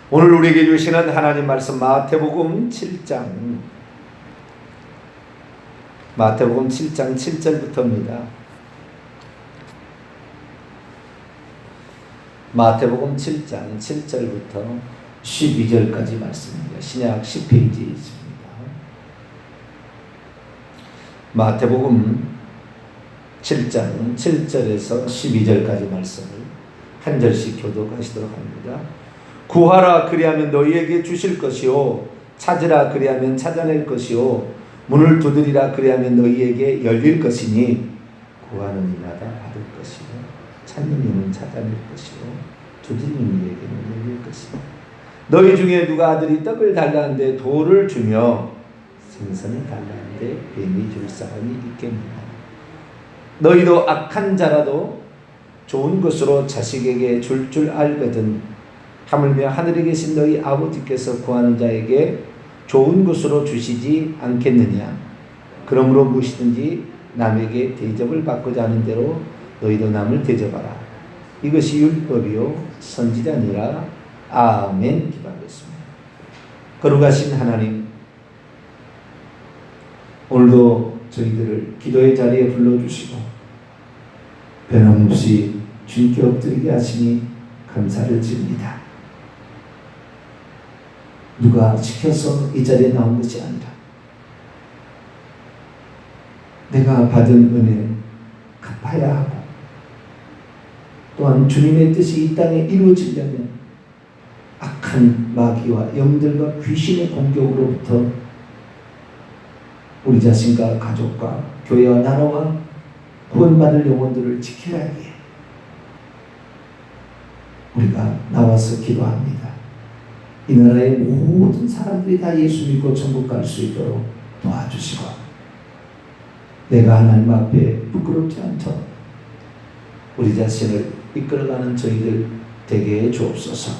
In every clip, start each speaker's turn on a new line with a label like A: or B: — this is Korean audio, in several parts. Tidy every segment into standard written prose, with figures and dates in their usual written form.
A: 오늘 우리에게 주시는 하나님 말씀 마태복음 7장 7절부터입니다. 마태복음 7장 7절부터 12절까지 말씀입니다. 신약 10페이지에 있습니다. 마태복음 7장 7절에서 12절까지 말씀을 한 절씩 교독하시도록 합니다. 구하라 그리하면 너희에게 주실 것이요 찾으라 그리하면 찾아낼 것이요 문을 두드리라 그리하면 너희에게 열릴 것이니 구하는 이마다 받을 것이요 찾는 이는 찾아낼 것이요 두드리는 이에게는 열릴 것이요 너희 중에 누가 아들이 떡을 달라는데 돌을 주며 생선을 달라는데 뱀이 줄 사람이 있겠느냐. 너희도 악한 자라도 좋은 것으로 자식에게 줄 줄 알거든 하물며 하늘에 계신 너희 아버지께서 구하는 자에게 좋은 것으로 주시지 않겠느냐. 그러므로 무엇이든지 남에게 대접을 받고자 하는 대로 너희도 남을 대접하라. 이것이 율법이요 선지자니라. 아멘. 기도하겠습니다. 거룩하신 하나님, 오늘도 저희들을 기도의 자리에 불러주시고 변함없이 주님께 엎드리게 하시니 감사를 드립니다. 누가 시켜서 이 자리에 나온 것이 아니라 내가 받은 은혜 갚아야 하고 또한 주님의 뜻이 이 땅에 이루어지려면 악한 마귀와 영들과 귀신의 공격으로부터 우리 자신과 가족과 교회와 나라와 구원받을 영혼들을 지켜야 하기에 우리가 나와서 기도합니다. 이 나라의 모든 사람들이 다 예수 믿고 천국 갈 수 있도록 도와주시고 내가 하나님 앞에 부끄럽지 않도록 우리 자신을 이끌어가는 저희들 되게 해 주옵소서.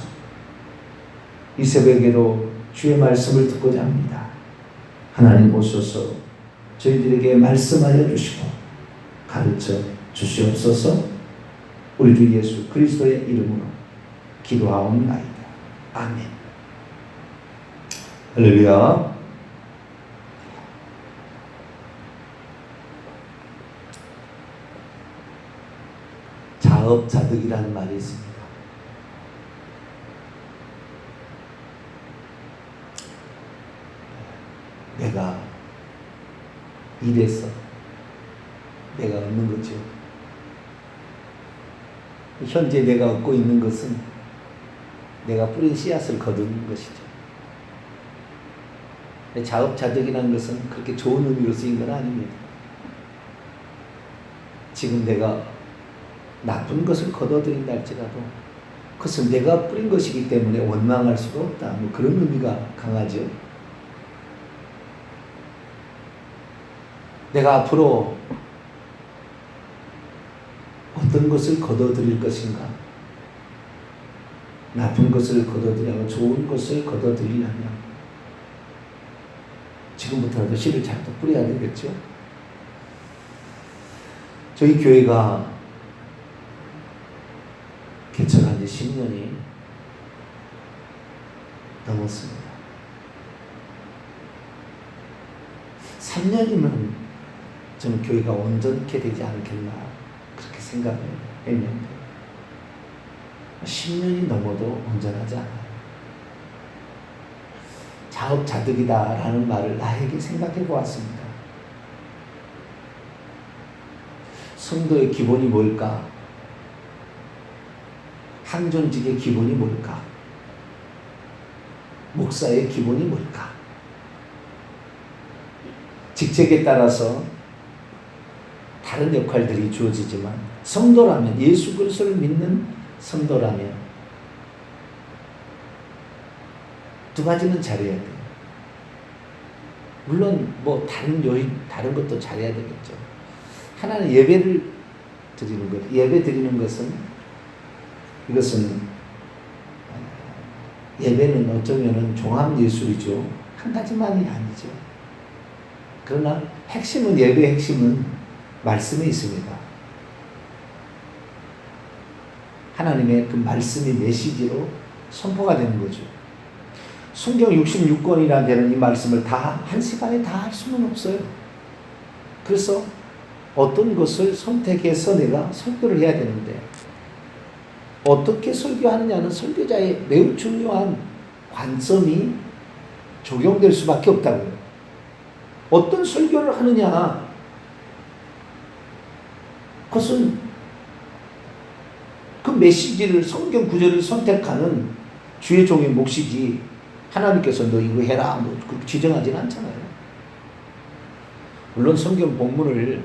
A: 이 새벽에도 주의 말씀을 듣고자 합니다. 하나님 오셔서 저희들에게 말씀하여 주시고 가르쳐 주시옵소서. 우리 주 예수 그리스도의 이름으로 기도하옵나이다. 아멘. 할렐루야. 자업자득이라는 말이 있습니다. 내가 일해서 내가 얻는 거죠. 현재 내가 얻고 있는 것은 내가 뿌린 씨앗을 거두는 것이죠. 자업자득이라는 것은 그렇게 좋은 의미로 쓰인 건 아닙니다. 지금 내가 나쁜 것을 거둬들인다 할지라도 그것은 내가 뿌린 것이기 때문에 원망할 수가 없다. 뭐 그런 의미가 강하죠. 내가 앞으로 어떤 것을 거둬들일 것인가? 나쁜 것을 거둬들이려면 좋은 것을 거둬들이려면 지금부터라도 씨를 잘 뿌려야 되겠죠. 저희 교회가 개척한 지 10년이 넘었습니다. 3년이면 저는 교회가 온전케 되지 않겠나 그렇게 생각을 했는데 10년이 넘어도 온전하지 않아요. 자업자득이다라는 말을 나에게 생각해 보았습니다. 성도의 기본이 뭘까? 항존직의 기본이 뭘까? 목사의 기본이 뭘까? 직책에 따라서 다른 역할들이 주어지지만 성도라면, 예수 그리스도를 믿는 성도라면 두 가지는 잘해야 돼요. 물론 뭐 다른 것도 잘해야 되겠죠. 하나는 예배를 드리는 것. 예배 드리는 것은 이것은 예배는 어쩌면은 종합 예술이죠. 한 가지만이 아니죠. 그러나 핵심은 예배의 핵심은 말씀에 있습니다. 하나님의 그 말씀이 메시지로 선포가 되는 거죠. 성경 66권이라는 데는 이 말씀을 다 한 시간에 다 할 수는 없어요. 그래서 어떤 것을 선택해서 내가 설교를 해야 되는데 어떻게 설교하느냐는 설교자의 매우 중요한 관점이 적용될 수밖에 없다고요. 어떤 설교를 하느냐, 그것은 그 메시지를, 성경 구절을 선택하는 주의 종의 몫이지 하나님께서 너 이거 해라 뭐 지정하지는 않잖아요. 물론 성경 본문을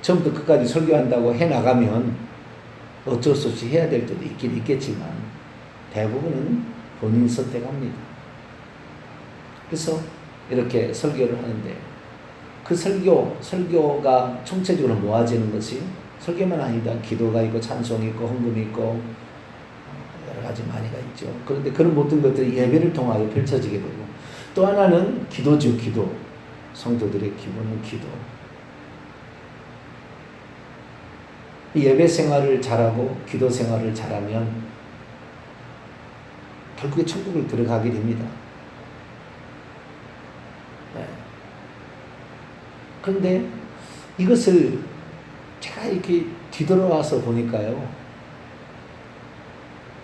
A: 처음부터 끝까지 설교한다고 해나가면 어쩔 수 없이 해야 될 때도 있긴 있겠지만 대부분은 본인이 선택합니다. 그래서 이렇게 설교를 하는데 그 설교가 총체적으로 모아지는 것이 설교만 아니다. 기도가 있고 찬송이 있고 헌금이 있고 여러 가지 많이가 있죠. 그런데 그런 모든 것들이 예배를 통하여 펼쳐지게 되고 또 하나는 기도죠. 기도. 성도들의 기본은 기도. 예배 생활을 잘하고 기도 생활을 잘하면 결국에 천국을 들어가게 됩니다. 네. 그런데 이것을 제가 이렇게 뒤돌아와서 보니까요,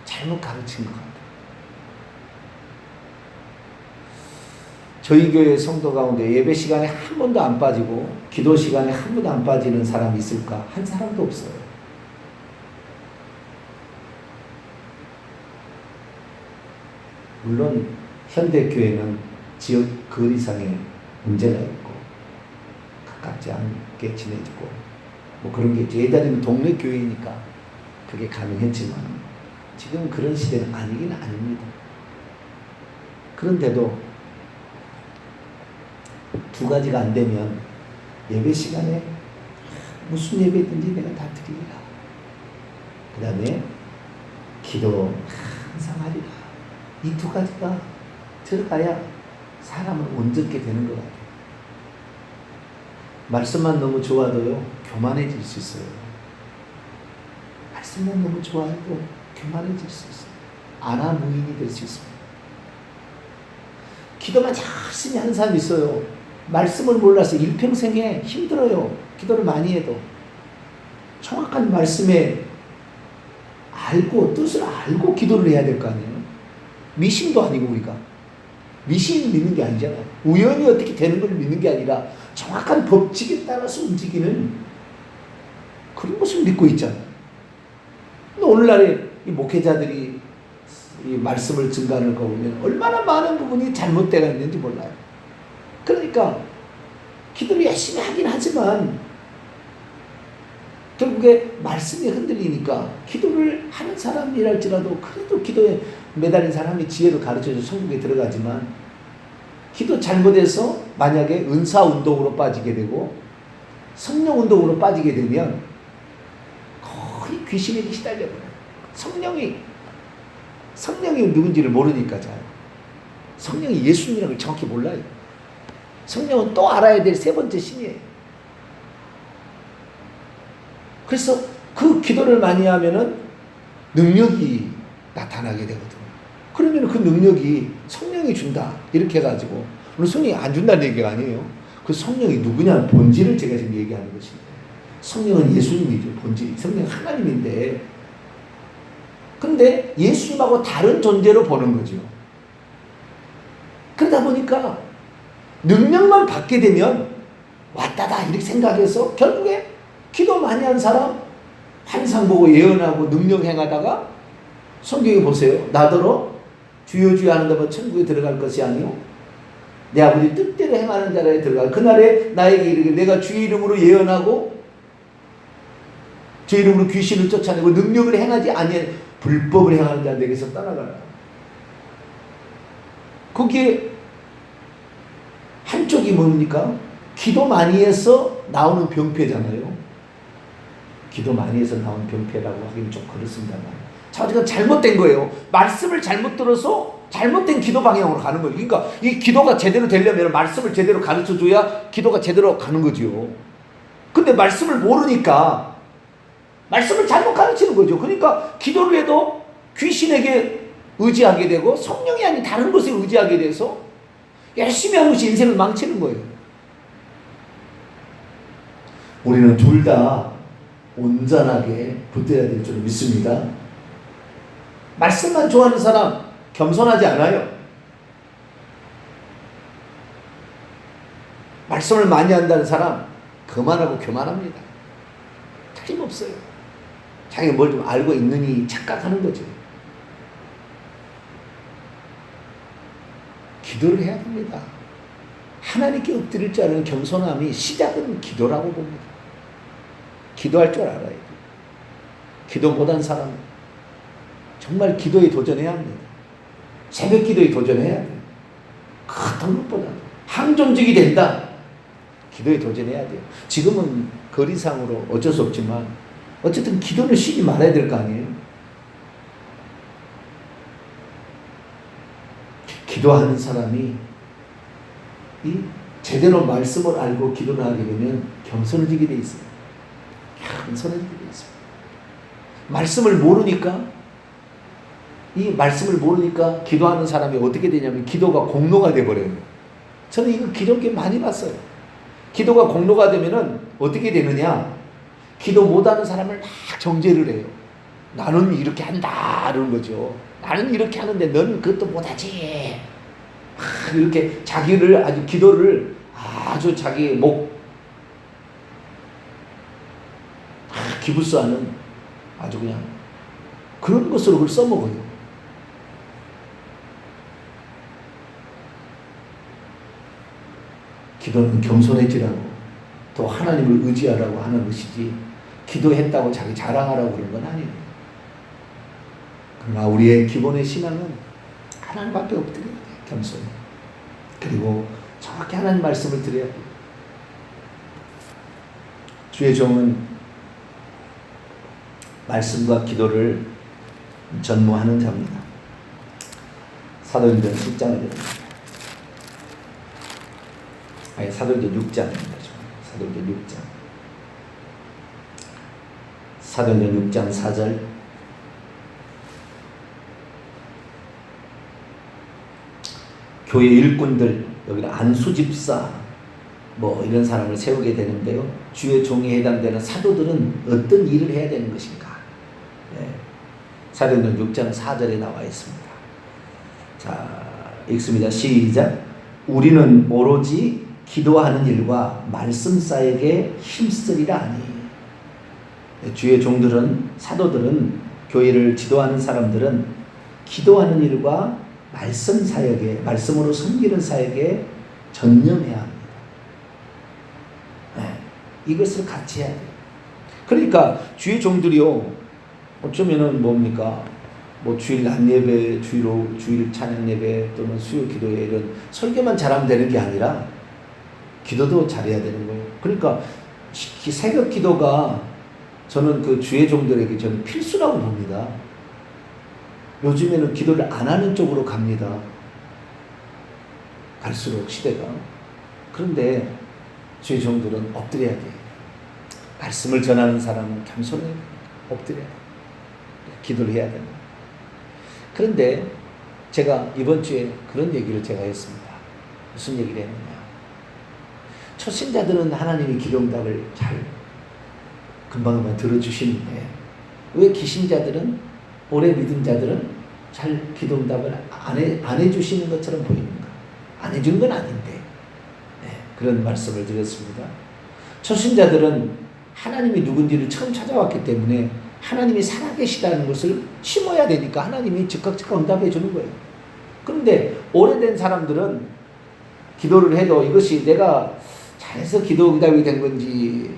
A: 잘못 가르친 것 같아요. 저희 교회 성도 가운데 예배 시간에 한 번도 안 빠지고 기도 시간에 한 번도 안 빠지는 사람이 있을까? 한 사람도 없어요. 물론 현대교회는 지역 그 이상의 문제가 있고 가깝지 않게 지내지고 뭐 그런 게 있죠. 예전에는 동네 교회니까 그게 가능했지만 지금 그런 시대는 아니긴 아닙니다. 그런데도 두 가지가 안 되면 예배 시간에 무슨 예배든지 내가 다 드리리라. 그 다음에 기도 항상 하리라. 이 두 가지가 들어가야 사람은 온전케 되는 것 같아요. 말씀만 너무 좋아도요 교만해질 수 있어요. 말씀만 너무 좋아해도 교만해질 수 있어요. 아나무인이 될 수 있습니다. 기도만 열심히 하는 사람이 있어요. 말씀을 몰라서 일평생에 힘들어요. 기도를 많이 해도. 정확한 말씀에 알고 뜻을 알고 기도를 해야 될 거 아니에요. 미신도 아니고 우리가. 미신을 믿는 게 아니잖아요. 우연히 어떻게 되는 걸 믿는 게 아니라 정확한 법칙에 따라서 움직이는 그런 것을 믿고 있잖아요. 근데 오늘날에 이 목회자들이 이 말씀을 증가하는 거 보면 얼마나 많은 부분이 잘못되어 있는지 몰라요. 그러니까 기도를 열심히 하긴 하지만 결국에 말씀이 흔들리니까 기도를 하는 사람이랄지라도 그래도 기도에 매달린 사람이 지혜로 가르쳐서 천국에 들어가지만 기도 잘못해서 만약에 은사운동으로 빠지게 되고 성령운동으로 빠지게 되면 거의 귀신에게 시달려버려요. 성령이 누군지를 모르니까 잘. 성령이 예수님이라는 걸 정확히 몰라요. 성령은 또 알아야 될 세 번째 신이에요. 그래서 그 기도를 많이 하면은 능력이 나타나게 되거든요. 그러면 그 능력이 성령이 준다. 이렇게 해가지고. 물론 성령이 안 준다는 얘기가 아니에요. 그 성령이 누구냐는 본질을 제가 지금 얘기하는 것입니다. 성령은 예수님이죠. 본질이. 성령은 하나님인데. 근데 예수님하고 다른 존재로 보는 거죠. 그러다 보니까 능력만 받게 되면 왔다다 이렇게 생각해서 결국에 기도 많이 한 사람 환상 보고 예언하고 능력 행하다가 성경에 보세요. 나더러 주여 주여 하는다면 천국에 들어갈 것이 아니요 내 아버지 뜻대로 행하는 자라에 들어갈. 그날에 나에게 이르기를 내가 주의 이름으로 예언하고 주의 이름으로 귀신을 쫓아내고 능력을 행하지 아니한 불법을 행하는 자 내게서 떠나가라. 거기에 한쪽이 뭡니까? 기도 많이 해서 나오는 병폐잖아요. 기도 많이 해서 나온 병폐라고 하기는 좀 그렇습니다만 자, 지금 잘못된 거예요. 말씀을 잘못 들어서 잘못된 기도 방향으로 가는 거예요. 그러니까 이 기도가 제대로 되려면 말씀을 제대로 가르쳐줘야 기도가 제대로 가는 거죠. 근데 말씀을 모르니까 말씀을 잘못 가르치는 거죠. 그러니까 기도를 해도 귀신에게 의지하게 되고 성령이 아닌 다른 것에 의지하게 돼서 열심히 하는 것이 인생을 망치는 거예요. 우리는 둘 다 온전하게 붙들어야 될 줄 믿습니다. 말씀만 좋아하는 사람 겸손하지 않아요. 말씀을 많이 한다는 사람 그만하고 교만합니다. 틀림없어요. 자기가 뭘 좀 알고 있느니 착각하는 거죠. 기도를 해야 됩니다. 하나님께 엎드릴 줄 아는 겸손함이 시작은 기도라고 봅니다. 기도할 줄 알아야 돼요. 기도 못한 사람은 정말 기도에 도전해야 합니다. 새벽 기도에 도전해야 돼요. 어떤 것보다 항존직이 된다. 기도에 도전해야 돼요. 지금은 거리상으로 어쩔 수 없지만 어쨌든 기도를 쉬지 말아야 될 거 아니에요. 기도하는 사람이 이 제대로 말씀을 알고 기도를 하게 되면 겸손해지게 돼 있어요. 겸손해지게 돼 있어요. 말씀을 모르니까 이 말씀을 모르니까 기도하는 사람이 어떻게 되냐면 기도가 공로가 돼버려요. 저는 이거 기독교 많이 봤어요. 기도가 공로가 되면은 어떻게 되느냐? 기도 못하는 사람을 막 정죄를 해요. 나는 이렇게 한다 이런 거죠. 나는 이렇게 하는데 너는 그것도 못하지. 이렇게 자기를 아주 기도를 아주 자기 목 기부스하는 아주 그냥 그런 것으로 그걸 써먹어요. 기도는 겸손해지라고 또 하나님을 의지하라고 하는 것이지 기도했다고 자기 자랑하라고 그런 건 아니에요. 그러나 우리의 기본의 신앙은 하나님 앞에 엎드려야 돼요. 겸손히. 그리고 정확히 하나님 말씀을 드려야 돼요. 주의 종은 말씀과 기도를 전무하는 자입니다. 사도행전 10장을 읽습니다. 아니 사도행전 6장입니다. 사도행전 6장. 사도행전 6장 4절. 교회 일꾼들, 여기는 안수집사 뭐 이런 사람을 세우게 되는데요. 주의 종에 해당되는 사도들은 어떤 일을 해야 되는 것인가? 네. 사도행전 6장 4절에 나와 있습니다. 자, 읽습니다. 시작. 우리는 오로지 기도하는 일과 말씀 사역에 힘쓰리라 하니. 주의 종들은, 사도들은, 교회를 지도하는 사람들은 기도하는 일과 말씀 사역에, 말씀으로 섬기는 사역에 전념해야 합니다. 네, 이것을 같이 해야 돼요. 그러니까 주의 종들이요, 어쩌면은 뭡니까? 뭐 주일 낮 예배, 주일 찬양 예배 또는 수요 기도회 이런 설교만 잘하면 되는 게 아니라 기도도 잘해야 되는 거예요. 그러니까 새벽 기도가 저는 그 주의 종들에게 저는 필수라고 봅니다. 요즘에는 기도를 안 하는 쪽으로 갑니다. 갈수록 시대가. 그런데 주의 종들은 엎드려야 돼요. 말씀을 전하는 사람은 겸손히 엎드려야 돼요. 기도를 해야 됩니다. 그런데 제가 이번 주에 그런 얘기를 제가 했습니다. 무슨 얘기를 했느냐. 초신자들은 하나님이 기도응답을 잘 금방금방 들어주시는데 왜 기신자들은, 오래 믿은 자들은 잘 기도응답을 안 해주시는 것처럼 보입니까? 안 해주는 건 아닌데. 네, 그런 말씀을 드렸습니다. 초신자들은 하나님이 누군지를 처음 찾아왔기 때문에 하나님이 살아계시다는 것을 심어야 되니까 하나님이 즉각 응답해 주는 거예요. 그런데 오래된 사람들은 기도를 해도 이것이 내가 잘해서 기도응답이 된 건지,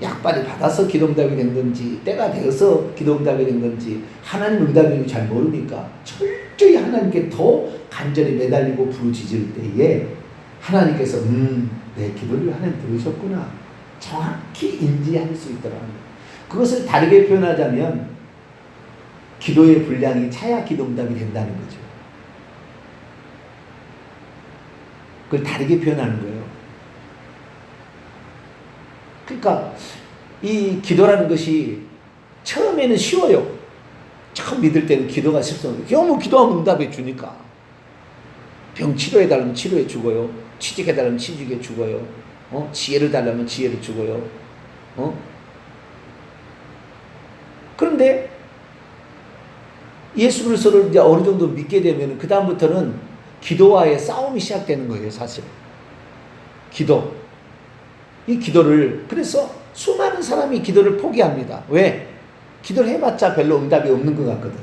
A: 약발이 받아서 기도응답이 된 건지, 때가 되어서 기도응답이 된 건지 하나님 응답인지 잘 모르니까 철저히 하나님께 더 간절히 매달리고 부르짖을 때에 하나님께서 내 기도를 하나님 들으셨구나 정확히 인지할 수 있더라고요. 그것을 다르게 표현하자면 기도의 분량이 차야 기도응답이 된다는 거죠. 그걸 다르게 표현하는 거예요. 그러니까 이 기도라는 것이 처음에는 쉬워요. 참 믿을 때는 기도가 실수하는 거예요. 뭐 기도하면 응답해 주니까. 병 치료해달라면 치료해 주고요. 취직해달라면 취직해 주고요. 지혜를 달라면 지혜를 주고요. 그런데 예수 그리스도를 이제 어느 정도 믿게 되면 그 다음부터는 기도와의 싸움이 시작되는 거예요, 사실. 기도. 이 기도를, 그래서 수많은 사람이 기도를 포기합니다. 왜? 기도를 해봤자 별로 응답이 없는 것 같거든.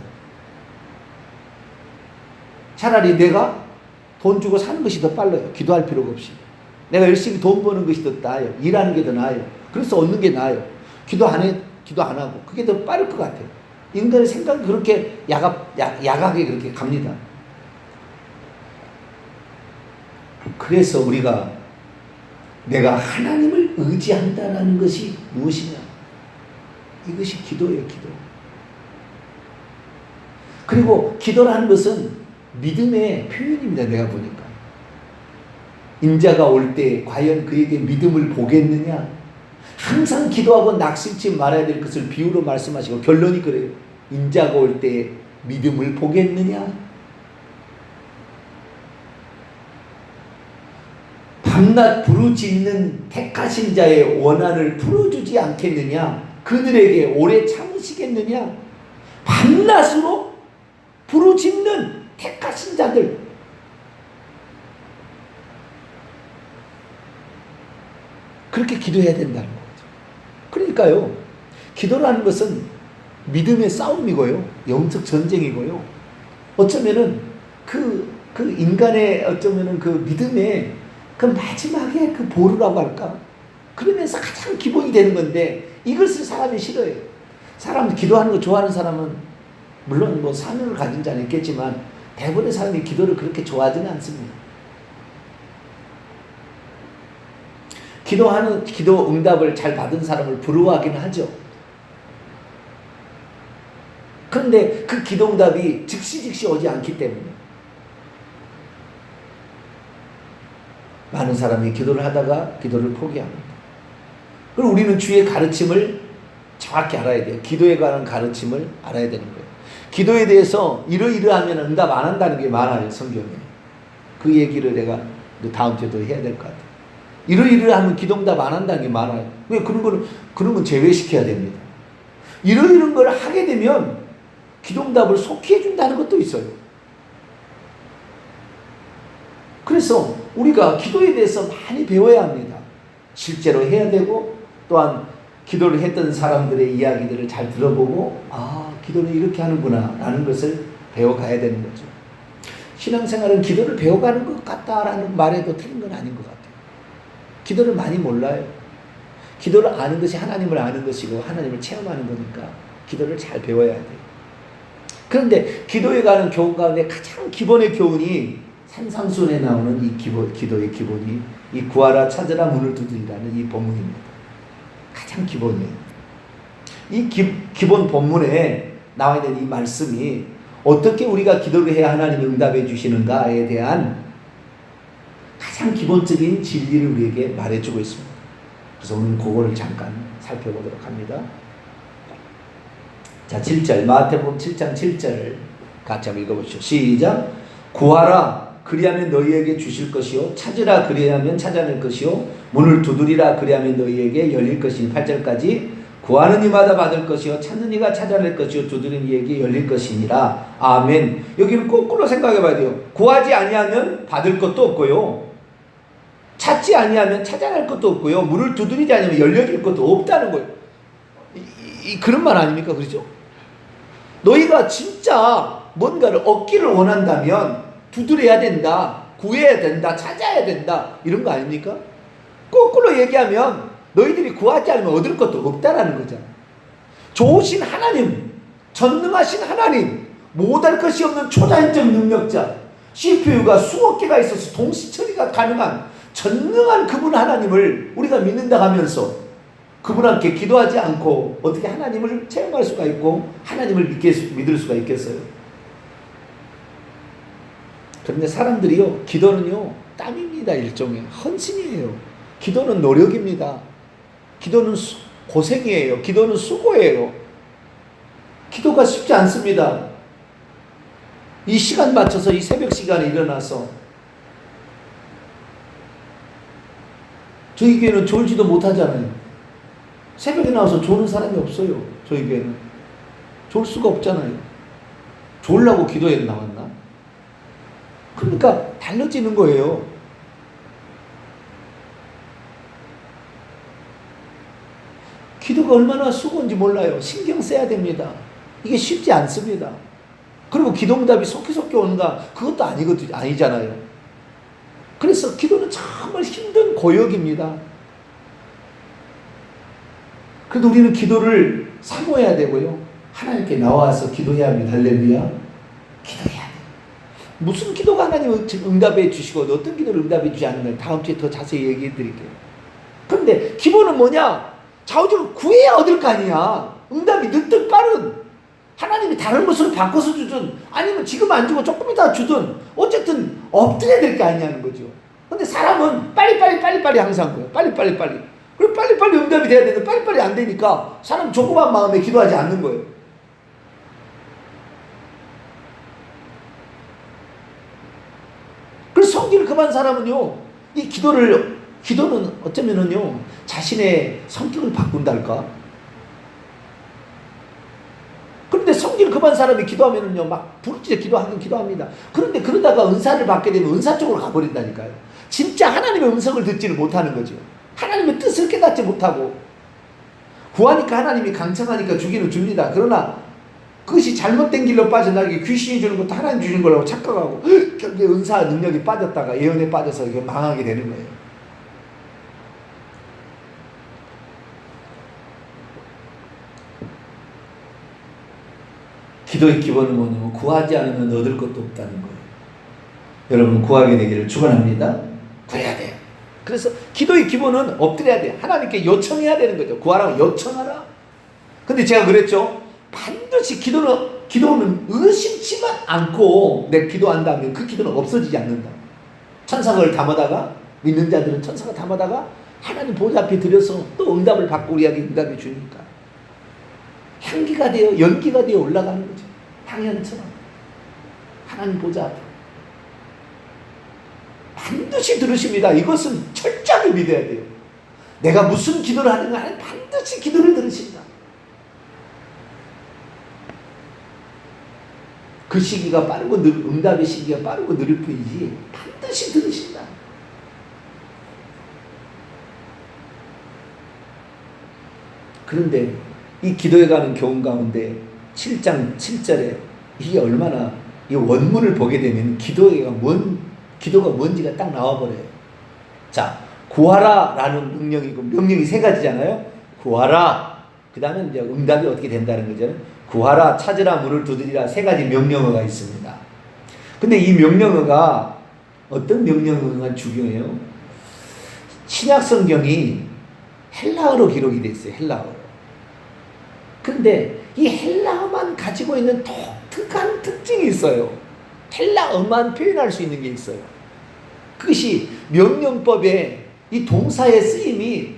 A: 차라리 내가 돈 주고 사는 것이 더 빨라요. 기도할 필요가 없이. 내가 열심히 돈 버는 것이 더 나아요. 일하는 게 더 나아요. 그래서 얻는 게 나아요. 기도 안 하고. 그게 더 빠를 것 같아요. 인간의 생각이 그렇게 야각에 그렇게 갑니다. 그래서 우리가 내가 하나님을 의지한다는 것이 무엇이냐? 이것이 기도예요, 기도. 그리고 기도라는 것은 믿음의 표현입니다, 내가 보니까. 인자가 올 때 과연 그에게 믿음을 보겠느냐? 항상 기도하고 낙심치 말아야 될 것을 비유로 말씀하시고 결론이 그래요. 인자가 올 때 믿음을 보겠느냐? 밤낮 부르짖는 택하신 자의 원한을 풀어주지 않겠느냐? 그들에게 오래 참으시겠느냐? 밤낮으로 부르짖는 택하신 자들. 그렇게 기도해야 된다는 거죠. 그러니까요, 기도라는 것은 믿음의 싸움이고요, 영적 전쟁이고요. 어쩌면은 그 인간의 어쩌면은 그 믿음의 그 마지막에 그 보루라고 할까? 그러면서 가장 기본이 되는 건데 이것을 사람이 싫어해요. 사람 기도하는 거 좋아하는 사람은 물론 뭐 사명을 가진 자는 있겠지만 대부분의 사람이 기도를 그렇게 좋아하지는 않습니다. 기도 응답을 잘 받은 사람을 부러워하기는 하죠. 그런데 그 기도 응답이 즉시 오지 않기 때문에 많은 사람이 기도를 하다가 기도를 포기합니다. 그리고 우리는 주의 가르침을 정확히 알아야 돼요. 기도에 관한 가르침을 알아야 되는 거예요. 기도에 대해서 이러이러하면 응답 안 한다는 게 많아요, 성경에. 그 얘기를 내가 다음 주에도 해야 될 것 같아요. 이러이러하면 기도응답 안 한다는 게 많아요. 왜 그런 건 제외시켜야 됩니다. 이런 걸 하게 되면 기도응답을 속히 해준다는 것도 있어요. 그래서 우리가 기도에 대해서 많이 배워야 합니다. 실제로 해야 되고 또한 기도를 했던 사람들의 이야기들을 잘 들어보고 기도는 이렇게 하는구나 라는 것을 배워가야 되는 거죠. 신앙생활은 기도를 배워가는 것 같다라는 말에도 틀린 건 아닌 것 같아요. 기도를 많이 몰라요. 기도를 아는 것이 하나님을 아는 것이고 하나님을 체험하는 거니까 기도를 잘 배워야 돼요. 그런데 기도에 관한 교훈 가운데 가장 기본의 교훈이 산상수훈에 나오는 이 기도의 기본이 이 구하라 찾으라 문을 두드리라는 이 본문입니다. 가장 기본이에요. 이 기본 본문에 나와 있는 이 말씀이 어떻게 우리가 기도를 해야 하나님이 응답해 주시는가에 대한 가장 기본적인 진리를 우리에게 말해주고 있습니다. 그래서 오늘 그거를 잠깐 살펴보도록 합니다. 자, 7절 마태복음 7장 7절을 같이 한번 읽어보시죠. 시작. 구하라 그리하면 너희에게 주실 것이요 찾으라 그리하면 찾아낼 것이요 문을 두드리라 그리하면 너희에게 열릴 것이니 8절까지 구하는 이마다 받을 것이요 찾는 이가 찾아낼 것이요 두드리는 이에게 열릴 것이니라. 아멘. 여기는 거꾸로 생각해 봐야 돼요. 구하지 아니하면 받을 것도 없고요 찾지 아니하면 찾아낼 것도 없고요 문을 두드리지 아니하면 열려질 것도 없다는 거예요. 그런 말 아닙니까? 그렇죠? 너희가 진짜 뭔가를 얻기를 원한다면 두드려야 된다, 구해야 된다, 찾아야 된다 이런 거 아닙니까? 거꾸로 얘기하면 너희들이 구하지 않으면 얻을 것도 없다라는 거잖아. 좋으신 하나님, 전능하신 하나님, 못할 것이 없는 초자연적 능력자, CPU가 수억 개가 있어서 동시 처리가 가능한 전능한 그분 하나님을 우리가 믿는다 하면서 그분한테 기도하지 않고 어떻게 하나님을 체험할 수가 있고 하나님을 믿을 수가 있겠어요? 그런데 사람들이요, 기도는요 땀입니다. 일종의 헌신이에요. 기도는 노력입니다. 기도는 고생이에요. 기도는 수고예요. 기도 기도가 쉽지 않습니다. 이 시간 맞춰서 이 새벽 시간에 일어나서 저희 교회는 졸지도 못하잖아요. 새벽에 나와서 조는 사람이 없어요. 저희 교회는 졸 수가 없잖아요. 졸라고 기도에 나왔나? 그러니까 달라지는 거예요. 기도가 얼마나 수고인지 몰라요. 신경 써야 됩니다. 이게 쉽지 않습니다. 그리고 기도응답이 속히속히 오는가? 그것도 아니잖아요. 그래서 기도는 정말 힘든 고역입니다. 그래도 우리는 기도를 사모해야 되고요. 하나님께 나와서 기도해야 합니다. 할렐루야. 기도해야 돼요. 무슨 기도가 하나님은 응답해 주시고 어떤 기도를 응답해 주지 않는 가 다음 주에 더 자세히 얘기해 드릴게요. 그런데 기본은 뭐냐? 좌우적으로 구해야 얻을 거 아니야. 응답이 늦든 빠른 하나님이 다른 것으로 바꿔서 주든 아니면 지금 안 주고 조금 이따 주든 어쨌든 엎드려야 될 게 아니냐는 거죠. 근데 사람은 빨리 항상 그래요. 빨리. 그리고 빨리 응답이 돼야 되는데 빨리 안 되니까 사람 조그만 마음에 기도하지 않는 거예요. 그래서 성질 급한 사람은요, 이 기도는 어쩌면은요, 자신의 성격을 바꾼달까? 그런데 성질 급한 사람이 기도하면은요, 막 부르짖어 기도합니다. 그런데 그러다가 은사를 받게 되면 은사 쪽으로 가버린다니까요. 진짜 하나님의 음성을 듣지를 못하는 거죠. 하나님의 뜻을 깨닫지 못하고, 구하니까 하나님이 강청하니까 주기는 줍니다. 그러나 그것이 잘못된 길로 빠져나가게 귀신이 주는 것도 하나님 주는 거라고 착각하고 결국에 은사 능력이 빠졌다가 예언에 빠져서 이게 망하게 되는 거예요. 기도의 기본은 뭐냐면 구하지 않으면 얻을 것도 없다는 거예요. 여러분 구하게 되기를 축원합니다. 구해야 돼요. 그래서 기도의 기본은 엎드려야 돼요. 하나님께 요청해야 되는 거죠. 구하라고 요청하라. 근데 제가 그랬죠. 반드시 기도는 의심치만 않고 내 기도한다면 그 기도는 없어지지 않는다. 천사를 담아다가 믿는 자들은 천사가 담아다가 하나님 보좌 앞에 들여서 또 응답을 받고 우리에게 응답해 주니까 향기가 되어 연기가 되어 올라가는 거죠. 향연처럼 하나님 보좌 앞에 반드시 들으십니다. 이것은 철저하게 믿어야 돼요. 내가 무슨 기도를 하든가 하나님 반드시 기도를 들으신다. 그 시기가 빠르고 응답의 시기가 빠르고 느릴 뿐이지 반드시 들으신다. 그런데 이 기도에 가는 교훈 가운데 7장 7절에 이게 얼마나 이 원문을 보게 되면 기도가 뭔지가 딱 나와버려요. 자, 구하라 라는 명령이 세 가지잖아요. 구하라. 그 다음에 이제 응답이 어떻게 된다는 거죠. 구하라, 찾으라, 문을 두드리라 세 가지 명령어가 있습니다. 근데 이 명령어가 어떤 명령어가 중요해요? 신약 성경이 헬라어로 기록이 돼 있어요. 헬라어로. 근데 이 헬라어만 가지고 있는 독특한 특징이 있어요. 헬라어만 표현할 수 있는 게 있어요. 그것이 명령법에 이 동사의 쓰임이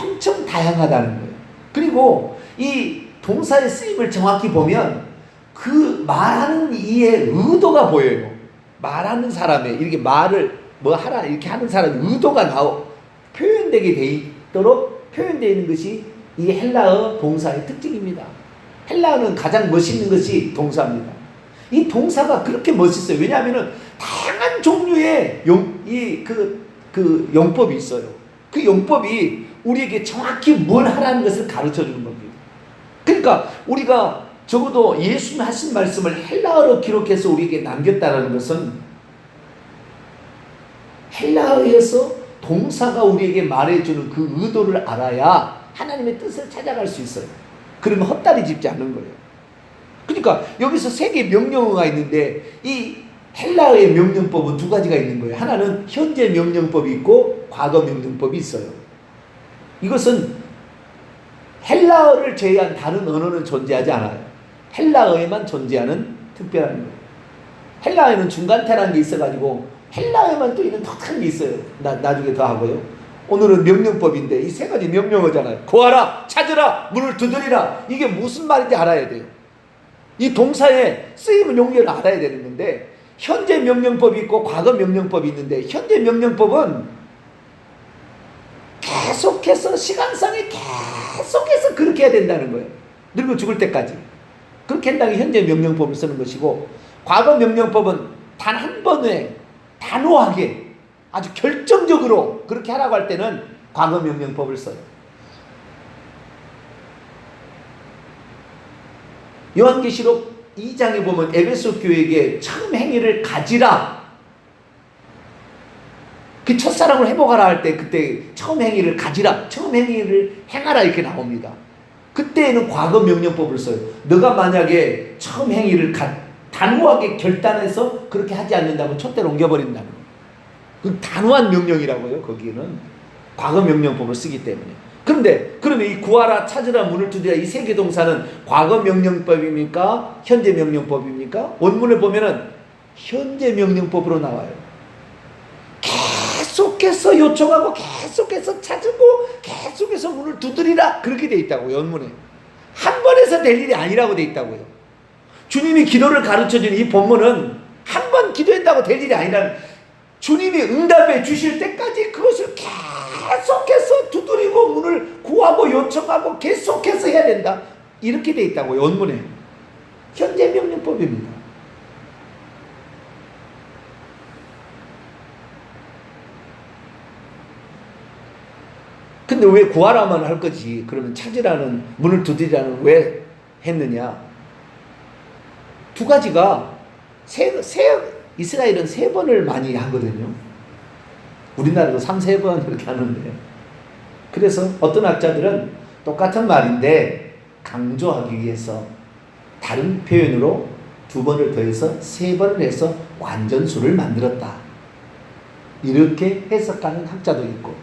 A: 엄청 다양하다는 거예요. 그리고 이 동사의 쓰임을 정확히 보면 그 말하는 이의 의도가 보여요. 말하는 사람의 이렇게 말을 뭐 하라 이렇게 하는 사람의 의도가 표현되게 돼 있도록 표현되어 있는 것이 이 헬라어 동사의 특징입니다. 헬라어는 가장 멋있는 것이 동사입니다. 이 동사가 그렇게 멋있어요. 왜냐하면은 다양한 종류의 용법이 있어요. 그 용법이 우리에게 정확히 뭘 하라는 것을 가르쳐 주는 겁니다. 그러니까 우리가 적어도 예수님 하신 말씀을 헬라어로 기록해서 우리에게 남겼다는 것은 헬라어에서 동사가 우리에게 말해주는 그 의도를 알아야 하나님의 뜻을 찾아갈 수 있어요. 그러면 헛다리 짚지 않는 거예요. 그러니까 여기서 세 개의 명령어가 있는데 이 헬라어의 명령법은 두 가지가 있는 거예요. 하나는 현재 명령법이 있고 과거 명령법이 있어요. 이것은 헬라어를 제외한 다른 언어는 존재하지 않아요. 헬라어에만 존재하는 특별한 거예요. 헬라어에는 중간태라는 게 있어가지고 헬라어에만 또 있는 독특한 게 있어요. 나중에 더 하고요. 오늘은 명령법인데 이 세 가지 명령어잖아요. 구하라, 찾으라, 문을 두드리라. 이게 무슨 말인지 알아야 돼요. 이 동사의 쓰임을 용례를 알아야 되는 건데, 현재 명령법이 있고 과거 명령법이 있는데, 현재 명령법은 계속해서 시간상에 계속해서 그렇게 해야 된다는 거예요. 늙어 죽을 때까지 그렇게 한다는 게 현재 명령법을 쓰는 것이고, 과거 명령법은 단 한 번에 단호하게 아주 결정적으로 그렇게 하라고 할 때는 과거 명령법을 써요. 요한계시록 2장에 보면 에베소 교회에게 처음 행위를 가지라, 그 첫사랑을 회복하라 할 때 그때 처음 행위를 가지라, 처음 행위를 행하라 이렇게 나옵니다. 그때에는 과거 명령법을 써요. 너가 만약에 처음 행위를 단호하게 결단해서 그렇게 하지 않는다면 촛대로 옮겨버린다는 거예요. 그 단호한 명령이라고요. 거기는 과거 명령법을 쓰기 때문에. 그런데 그러면 이 구하라, 찾으라, 문을 두드리라 이 세 개 동사는 과거 명령법입니까? 현재 명령법입니까? 원문을 보면은 현재 명령법으로 나와요. 계속해서 요청하고 계속해서 찾고 계속해서 문을 두드리라 그렇게 돼 있다고요. 원문에 한 번에서 될 일이 아니라고 돼 있다고요. 주님이 기도를 가르쳐준 이 본문은 한 번 기도했다고 될 일이 아니라, 주님이 응답해 주실 때까지 그것을 계속해서 두드리고 문을 구하고 요청하고 계속해서 해야 된다 이렇게 돼 있다고요. 원문에 현재 명령법입니다. 근데 왜 구하라만 할 거지, 그러면 찾으라는, 문을 두드리라는 왜 했느냐? 두 가지가 이스라엘은 3번을 많이 하거든요. 우리나라도 3-4번 이렇게 하는데, 그래서 어떤 학자들은 똑같은 말인데 강조하기 위해서 다른 표현으로 2번을 더해서 3번을 해서 완전수를 만들었다 이렇게 해석하는 학자도 있고,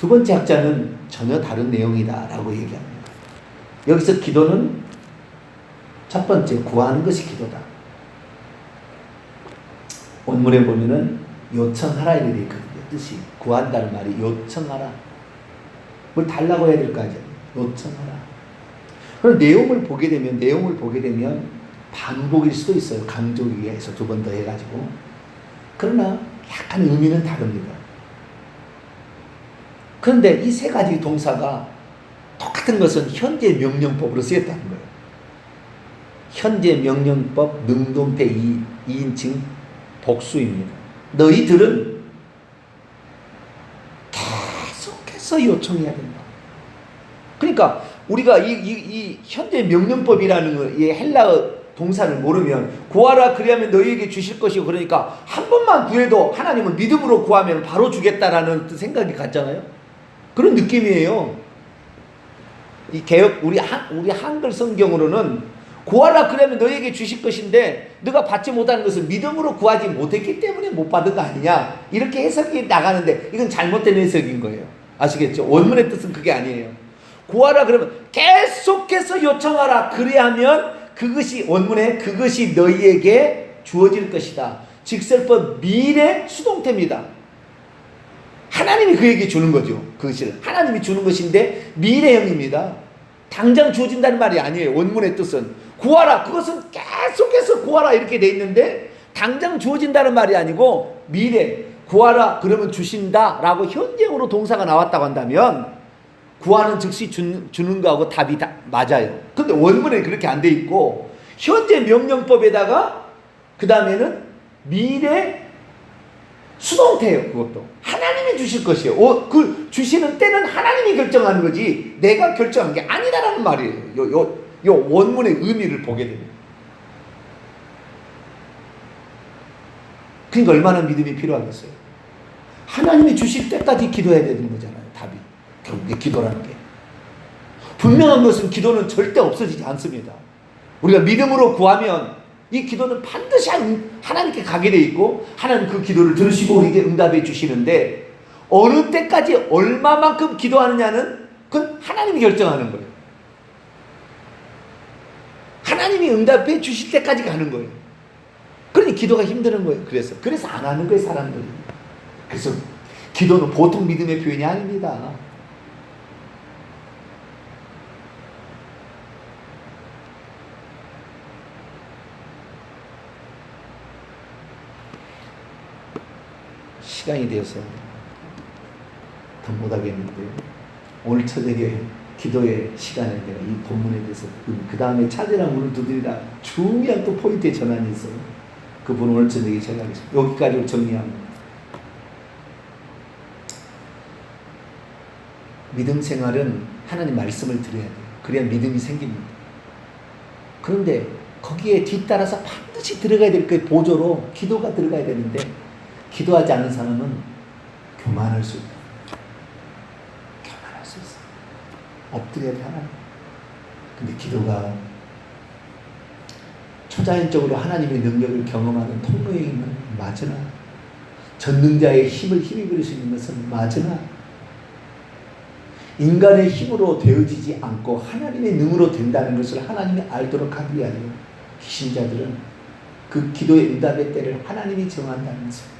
A: 두 번째 학자는 전혀 다른 내용이다 라고 얘기합니다. 여기서 기도는 첫 번째 구하는 것이 기도다. 원문에 보면은 요청하라 이렇게 있거든요. 뜻이 구한다는 말이 요청하라, 뭘 달라고 해야 될 거 아니에요. 요청하라. 그럼 내용을 보게 되면 반복일 수도 있어요. 강조하기 위해서 2번 더 해가지고. 그러나 약간 의미는 다릅니다. 그런데 이 3가지 동사가 똑같은 것은 현재 명령법으로 쓰였다는 거예요. 현재 명령법 능동태 2인칭 복수입니다. 너희들은 계속해서 요청해야 된다. 그러니까 우리가 이 현재 명령법이라는 이 헬라어 동사를 모르면, 구하라 그리하면 너희에게 주실 것이고, 그러니까 한 번만 구해도 하나님은 믿음으로 구하면 바로 주겠다라는 생각이 같잖아요. 그런 느낌이에요. 이 개역 우리 한글 성경으로는 구하라 그러면 너희에게 주실 것인데, 너가 받지 못하는 것은 믿음으로 구하지 못했기 때문에 못 받은 거 아니냐 이렇게 해석이 나가는데, 이건 잘못된 해석인 거예요. 아시겠죠? 원문의 뜻은 그게 아니에요. 구하라 그러면 계속해서 요청하라 그리하면 그것이, 원문에 그것이 너희에게 주어질 것이다. 직설법 미래 수동태입니다. 하나님이 그에게 주는 거죠. 그것을 하나님이 주는 것인데 미래형입니다. 당장 주어진다는 말이 아니에요. 원문의 뜻은 구하라, 그것은 계속해서 구하라 이렇게 돼 있는데 당장 주어진다는 말이 아니고 미래, 구하라 그러면 주신다 라고 현재형으로 동사가 나왔다고 한다면 구하는 즉시 주는 거하고 답이 다 맞아요. 근데 원문에 그렇게 안 돼 있고 현재 명령법에다가 그 다음에는 미래 수동태예요. 그것도 하나님이 주실 것이에요. 그 주시는 때는 하나님이 결정하는 거지 내가 결정한 게 아니다라는 말이에요. 요 원문의 의미를 보게 됩니다. 그러니까 얼마나 믿음이 필요하겠어요. 하나님이 주실 때까지 기도해야 되는 거잖아요. 답이 결국에 기도라는 게. 분명한 것은 기도는 절대 없어지지 않습니다. 우리가 믿음으로 구하면 이 기도는 반드시 하나님께 가게 돼 있고, 하나님 그 기도를 들으시고 우리에게 응답해 주시는데, 어느 때까지 얼마만큼 기도하느냐는 그건 하나님이 결정하는 거예요. 하나님이 응답해 주실 때까지 가는 거예요. 그러니 기도가 힘드는 거예요. 그래서 안 하는 거예요, 사람들이. 그래서 기도는 보통 믿음의 표현이 아닙니다. 시간이 되어서 더 못하겠는데 오늘 저녁에 기도의 시간에 내가 이 본문에 대해서 그 다음에 찾으라 문을 두드리라 중요한 또 포인트의 전환이 있어요. 그 부분 오늘 저녁에 제가 하겠습니다. 여기까지 정리합니다. 믿음 생활은 하나님 말씀을 들어야 돼요. 그래야 믿음이 생깁니다. 그런데 거기에 뒤따라서 반드시 들어가야 될 그 보조로 기도가 들어가야 되는데 기도하지 않는 사람은 교만할 수 있다. 교만할 수 있어. 엎드려야 돼 하나님. 근데 기도가 초자연적으로 하나님의 능력을 경험하는 통로에 있는 맞으나 전능자의 힘을 힘입을 수 있는 것은 맞으나 인간의 힘으로 되어지지 않고 하나님의 능으로 된다는 것을 하나님이 알도록 하기 위하여 신자들은 그 기도의 응답의 때를 하나님이 정한다는 것을.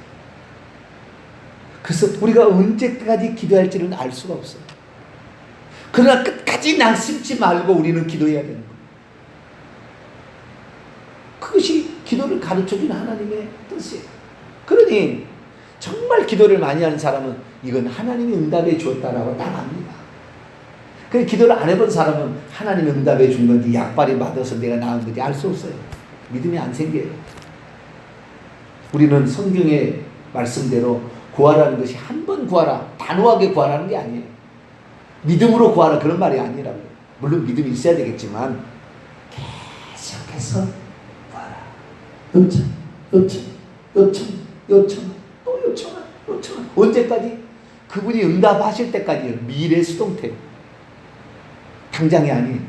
A: 그래서 우리가 언제까지 기도할지는 알 수가 없어요. 그러나 끝까지 낙심치 말고 우리는 기도해야 되는 거예요. 그것이 기도를 가르쳐준 하나님의 뜻이에요. 그러니 정말 기도를 많이 하는 사람은 이건 하나님이 응답해 주었다라고 딱 압니다. 그래서 기도를 안 해본 사람은 하나님이 응답해 준 건지 약발이 받아서 내가 나은 건지 알 수 없어요. 믿음이 안 생겨요. 우리는 성경의 말씀대로 구하라는 것이 한 번 구하라, 단호하게 구하라는 게 아니에요. 믿음으로 구하라 그런 말이 아니라고요. 물론 믿음이 있어야 되겠지만 계속해서 구하라. 요청, 요청, 요청, 요청, 또 요청하, 요청하. 언제까지? 그분이 응답하실 때까지요. 미래 수동태. 당장이 아닌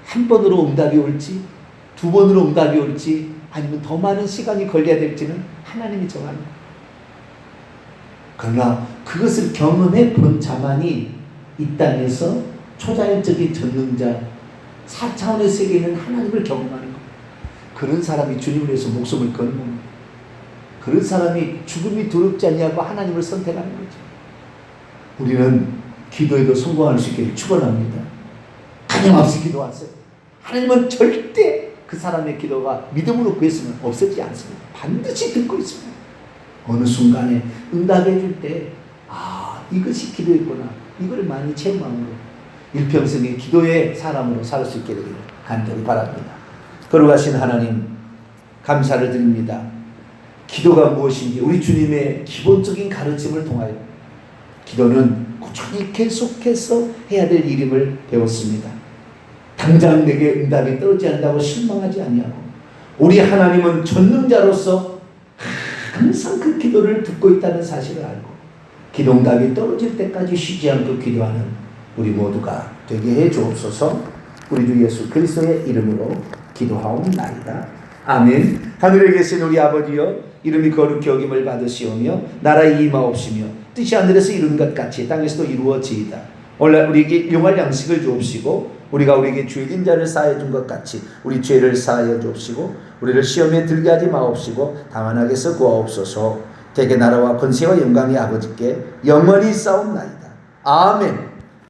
A: 한 번으로 응답이 올지 두 번으로 응답이 올지 아니면 더 많은 시간이 걸려야 될지는 하나님이 정합니다. 그러나 그것을 경험해 본 자만이 이 땅에서 초자연적인 전능자 4차원의 세계에 있는 하나님을 경험하는 거예요. 그런 사람이 주님을 위해서 목숨을 거는 겁니다. 그런 사람이 죽음이 두렵지 않냐고 하나님을 선택하는 거죠. 우리는 기도에도 성공할 수 있기를 축원합니다. 가념없이 기도하세요. 하나님은 절대 그 사람의 기도가 믿음으로 구했으면 없어지지 않습니다. 반드시 듣고 있습니다. 어느 순간에 응답해 줄 때 이것이 기도였구나. 이걸 많이 체험함으로 일평생의 기도의 사람으로 살 수 있게 되기를 간절히 바랍니다. 거룩하신 하나님 감사를 드립니다. 기도가 무엇인지 우리 주님의 기본적인 가르침을 통하여 기도는 꾸준히 계속해서 해야 될 일임을 배웠습니다. 당장 내게 응답이 떨어지지 않는다고 실망하지 아니하고 우리 하나님은 전능자로서 항상 그 기도를 듣고 있다는 사실을 알고 기도 응답이 떨어질 때까지 쉬지 않고 기도하는 우리 모두가 되게 해 주옵소서. 우리 주 예수 그리스도의 이름으로 기도하옵나이다. 아멘. 하늘에 계신 우리 아버지여 이름이 거룩히 여김을 받으시오며 나라의 임하옵시며 뜻이 하늘에서 이룬 것 같이 땅에서도 이루어지이다. 오늘 우리에게 용할 양식을 주옵시고 우리가 우리에게 죄진 자를 사하여 준 것 같이 우리 죄를 사하여 주옵시고 우리를 시험에 들게 하지 마옵시고 다만 악에서 구하옵소서. 대개 나라와 권세와 영광이 아버지께 영원히 싸움나이다. 아멘.